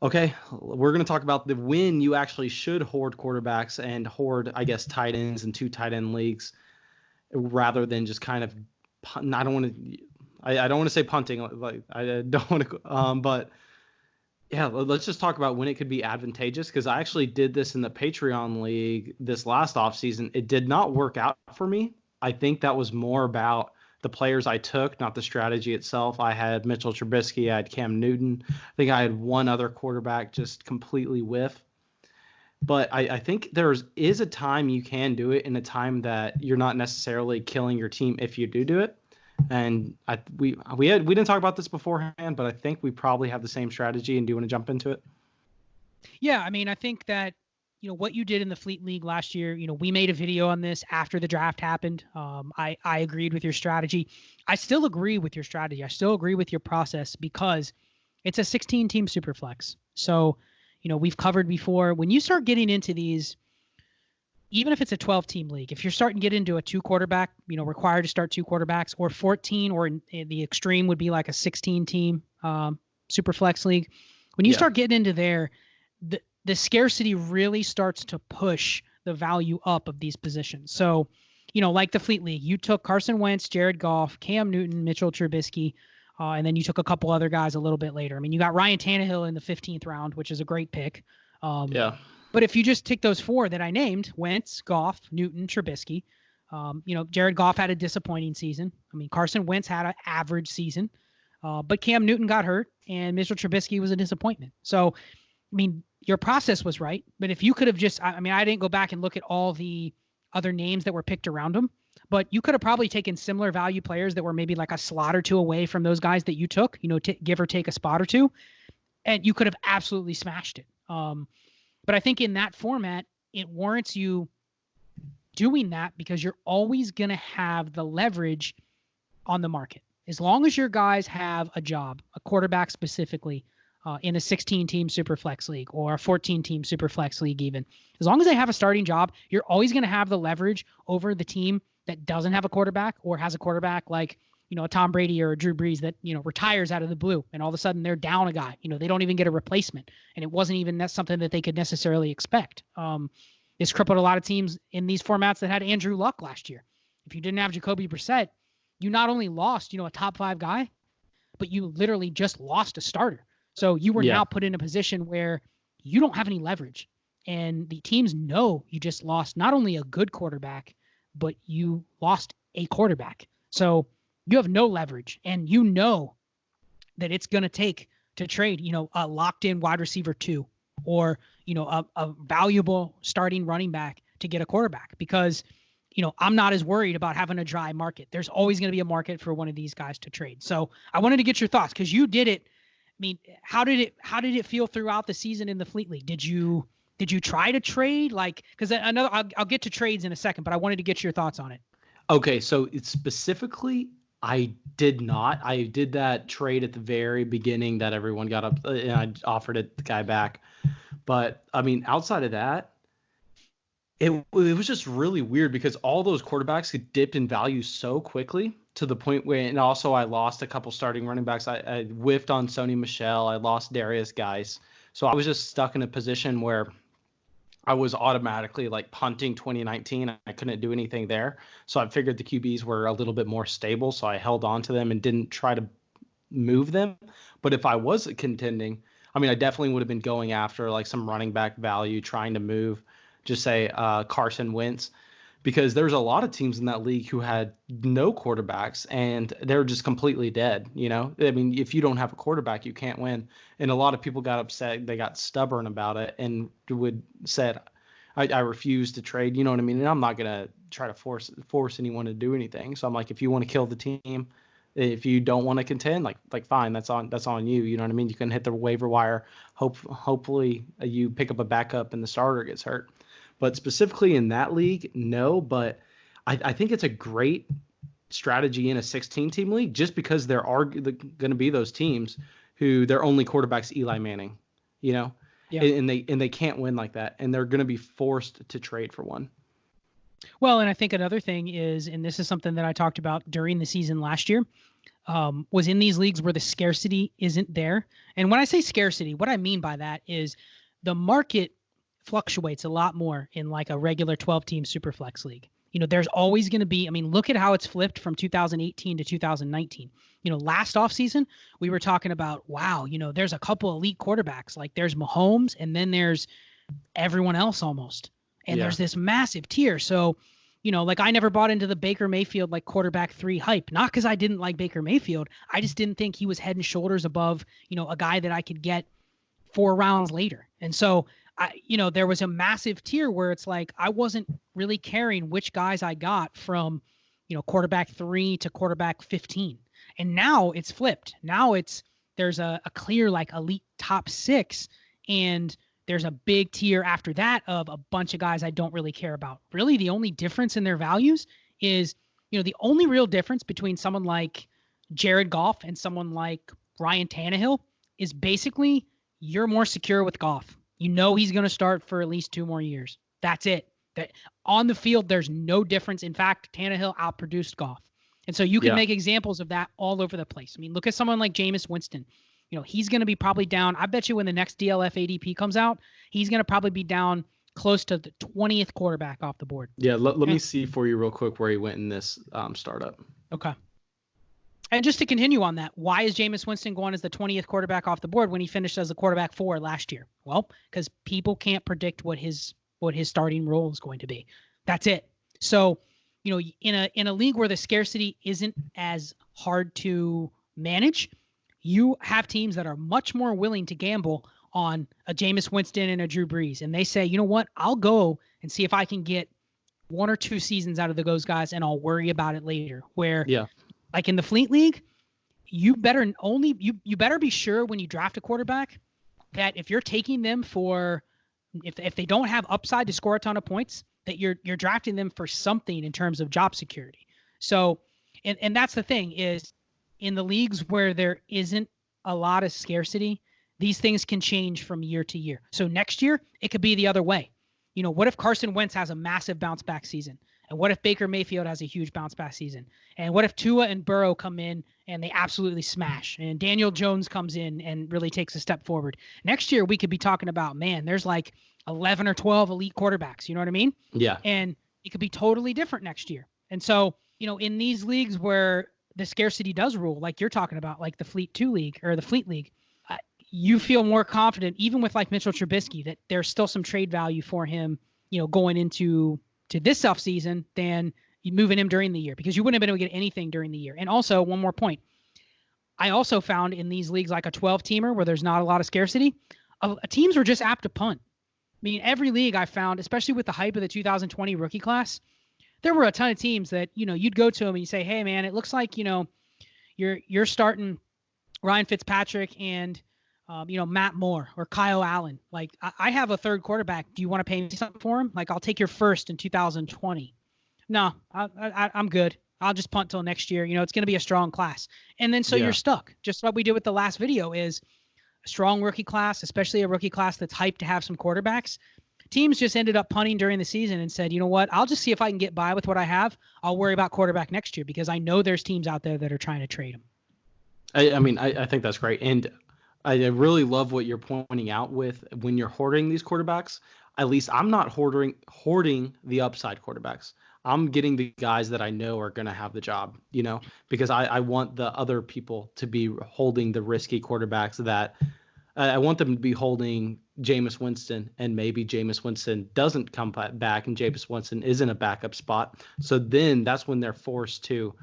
Okay, we're going to talk about the when you actually should hoard quarterbacks and hoard, I guess, tight ends in two tight end leagues rather than just kind of. I don't want to. I don't want to say punting. Like I don't want to. But yeah, let's just talk about when it could be advantageous, because I actually did this in the Patreon league this last offseason. It did not work out for me. I think that was more about the players I took, not the strategy itself. I had Mitchell Trubisky, I had Cam Newton. I think I had one other quarterback just completely whiff. But I think is a time you can do it, in a time that you're not necessarily killing your team if you do it. And we didn't talk about this beforehand, but I think we probably have the same strategy. And do you want to jump into it? Yeah, I mean, I think that, what you did in the Fleet League last year, we made a video on this after the draft happened. I agreed with your strategy. I still agree with your strategy. I still agree with your process, because it's a 16-team Superflex. So, we've covered before, when you start getting into these, even if it's a 12-team league, if you're starting to get into a 2-quarterback, required to start 2 quarterbacks, or 14, or in the extreme would be like a 16-team Superflex league. When you start getting into there, the scarcity really starts to push the value up of these positions. So, like the Fleet League, you took Carson Wentz, Jared Goff, Cam Newton, Mitchell Trubisky, and then you took a couple other guys a little bit later. I mean, you got Ryan Tannehill in the 15th round, which is a great pick. But if you just take those 4 that I named, Wentz, Goff, Newton, Trubisky, Jared Goff had a disappointing season. I mean, Carson Wentz had an average season, but Cam Newton got hurt, and Mitchell Trubisky was a disappointment. So, I mean, your process was right, but if you could have just, I didn't go back and look at all the other names that were picked around him, but you could have probably taken similar value players that were maybe like a slot or 2 away from those guys that you took, give or take a spot or 2, and you could have absolutely smashed it. But I think in that format, it warrants you doing that, because you're always going to have the leverage on the market. As long as your guys have a job, a quarterback specifically, in a 16-team Superflex league or a 14-team Superflex league even. As long as they have a starting job, you're always going to have the leverage over the team that doesn't have a quarterback, or has a quarterback like, a Tom Brady or a Drew Brees that, retires out of the blue, and all of a sudden they're down a guy. They don't even get a replacement, and it wasn't even something that they could necessarily expect. It's crippled a lot of teams in these formats that had Andrew Luck last year. If you didn't have Jacoby Brissett, you not only lost, a top 5 guy, but you literally just lost a starter. So you were now put in a position where you don't have any leverage, and the teams know you just lost not only a good quarterback, but you lost a quarterback. So you have no leverage, and that it's going to take to trade, a locked in wide receiver 2, or, a valuable starting running back to get a quarterback, because, I'm not as worried about having a dry market. There's always going to be a market for one of these guys to trade. So I wanted to get your thoughts, because you did it. I mean, how did it feel throughout the season in the Fleet League? Did you try to trade? Like, because I'll get to trades in a second, but I wanted to get your thoughts on it. Okay, so it's specifically, I did not. I did that trade at the very beginning that everyone got up, and I offered it the guy back. But I mean, outside of that, it was just really weird, because all those quarterbacks had dipped in value so quickly, to the point where, and also I lost a couple starting running backs. I whiffed on Sony Michel. I lost Darius Guice. So I was just stuck in a position where I was automatically like punting 2019. I couldn't do anything there. So I figured the QBs were a little bit more stable, so I held on to them and didn't try to move them. But if I was contending, I mean, I definitely would have been going after like some running back value, trying to move, just say Carson Wentz, because there's a lot of teams in that league who had no quarterbacks, and they're just completely dead. I mean, if you don't have a quarterback, you can't win. And a lot of people got upset. They got stubborn about it and said, I refuse to trade. You know what I mean? And I'm not going to try to force anyone to do anything. So I'm like, if you want to kill the team, if you don't want to contend, like fine, that's on you. You know what I mean? You can hit the waiver wire. Hopefully you pick up a backup and the starter gets hurt. But specifically in that league, no. But I think it's a great strategy in a 16-team league, just because there are going to be those teams who their only quarterback's Eli Manning, and they can't win like that, and they're going to be forced to trade for one. Well, and I think another thing is, and this is something that I talked about during the season last year, was in these leagues where the scarcity isn't there. And when I say scarcity, what I mean by that is the market fluctuates a lot more in like a regular 12-team Superflex league. There's always going to be, look at how it's flipped from 2018 to 2019. Last offseason, we were talking about, wow, there's a couple elite quarterbacks. Like there's Mahomes and then there's everyone else almost. And there's this massive tier. So, like I never bought into the Baker Mayfield like quarterback 3 hype, not because I didn't like Baker Mayfield. I just didn't think he was head and shoulders above, a guy that I could get 4 rounds later. And so there was a massive tier where it's like I wasn't really caring which guys I got from, quarterback 3 to quarterback 15. And now it's flipped. Now there's a clear like elite top 6, and there's a big tier after that of a bunch of guys I don't really care about. Really, the only difference in their values is, the only real difference between someone like Jared Goff and someone like Ryan Tannehill is basically you're more secure with Goff. He's going to start for at least 2 more years. That's it. That on the field, there's no difference. In fact, Tannehill outproduced Goff. And so you can make examples of that all over the place. Look at someone like Jameis Winston. He's going to be probably down. I bet you when the next DLF ADP comes out, he's going to probably be down close to the 20th quarterback off the board. Yeah, let me see for you real quick where he went in this startup. Okay. And just to continue on that, why is Jameis Winston going as the 20th quarterback off the board when he finished as a quarterback 4 last year? Well, because people can't predict what his starting role is going to be. That's it. So, in a league where the scarcity isn't as hard to manage, you have teams that are much more willing to gamble on a Jameis Winston and a Drew Brees. And they say, you know what, I'll go and see if I can get 1 or 2 seasons out of those guys, and I'll worry about it later. Where like in the Fleet League, you better be sure when you draft a quarterback that if you're taking them for, if they don't have upside to score a ton of points, that you're drafting them for something in terms of job security. So, and that's the thing is in the leagues where there isn't a lot of scarcity, these things can change from year to year. So next year, it could be the other way. What if Carson Wentz has a massive bounce back season? And what if Baker Mayfield has a huge bounce back season? And what if Tua and Burrow come in and they absolutely smash? And Daniel Jones comes in and really takes a step forward. Next year, we could be talking about, man, there's like 11 or 12 elite quarterbacks. You know what I mean? Yeah. And it could be totally different next year. And so, in these leagues where the scarcity does rule, like you're talking about, like the Fleet 2 League or the Fleet League, you feel more confident, even with like Mitchell Trubisky, that there's still some trade value for him, going into this offseason than you moving him during the year, because you wouldn't have been able to get anything during the year. And also, one more point. I also found in these leagues, like a 12-teamer where there's not a lot of scarcity, teams were just apt to punt. Every league I found, especially with the hype of the 2020 rookie class, there were a ton of teams that, you'd go to them and you say, hey, man, it looks like, you're starting Ryan Fitzpatrick and, Matt Moore or Kyle Allen. Like, I have a 3rd quarterback. Do you want to pay me something for him? Like, I'll take your 1st in 2020. No, I'm good. I'll just punt till next year. It's going to be a strong class. And then so you're stuck. Just what we did with the last video is a strong rookie class, especially a rookie class that's hyped to have some quarterbacks. Teams just ended up punting during the season and said, you know what, I'll just see if I can get by with what I have. I'll worry about quarterback next year because I know there's teams out there that are trying to trade him. I think that's great. And I really love what you're pointing out with when you're hoarding these quarterbacks. At least I'm not hoarding the upside quarterbacks. I'm getting the guys that I know are going to have the job, because I want the other people to be holding the risky quarterbacks that I want them to be holding Jameis Winston, and maybe Jameis Winston doesn't come back and Jameis Winston is in a backup spot. So then that's when they're forced to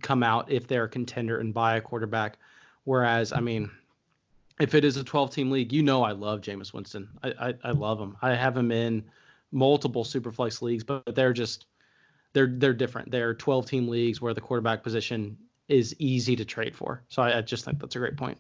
come out if they're a contender and buy a quarterback. Whereas, if it is a 12-team league, I love Jameis Winston. I love him. I have him in multiple Superflex leagues, but they're different. They're 12-team leagues where the quarterback position is easy to trade for. So I just think that's a great point.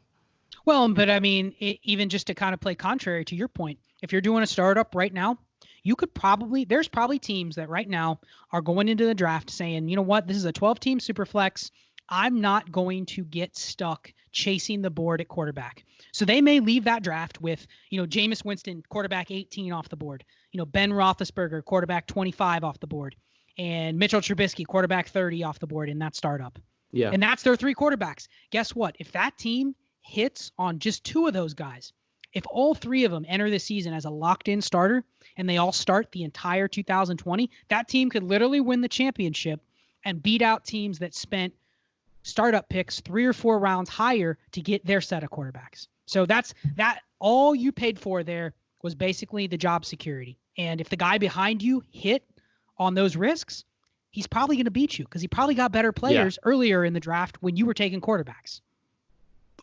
Well, but even just to kind of play contrary to your point, if you're doing a startup right now, there's probably teams that right now are going into the draft saying, you know what, this is a 12-team Superflex. I'm not going to get stuck chasing the board at quarterback. So they may leave that draft with, Jameis Winston, quarterback 18 off the board, Ben Roethlisberger, quarterback 25 off the board, and Mitchell Trubisky, quarterback 30 off the board in that startup. Yeah. And that's their 3 quarterbacks. Guess what? If that team hits on just 2 of those guys, if all 3 of them enter the season as a locked-in starter and they all start the entire 2020, that team could literally win the championship and beat out teams that spent startup picks 3 or 4 rounds higher to get their set of quarterbacks. So that's that. All you paid for there was basically the job security. And if the guy behind you hit on those risks, he's probably going to beat you because he probably got better players earlier in the draft when you were taking quarterbacks.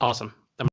Awesome.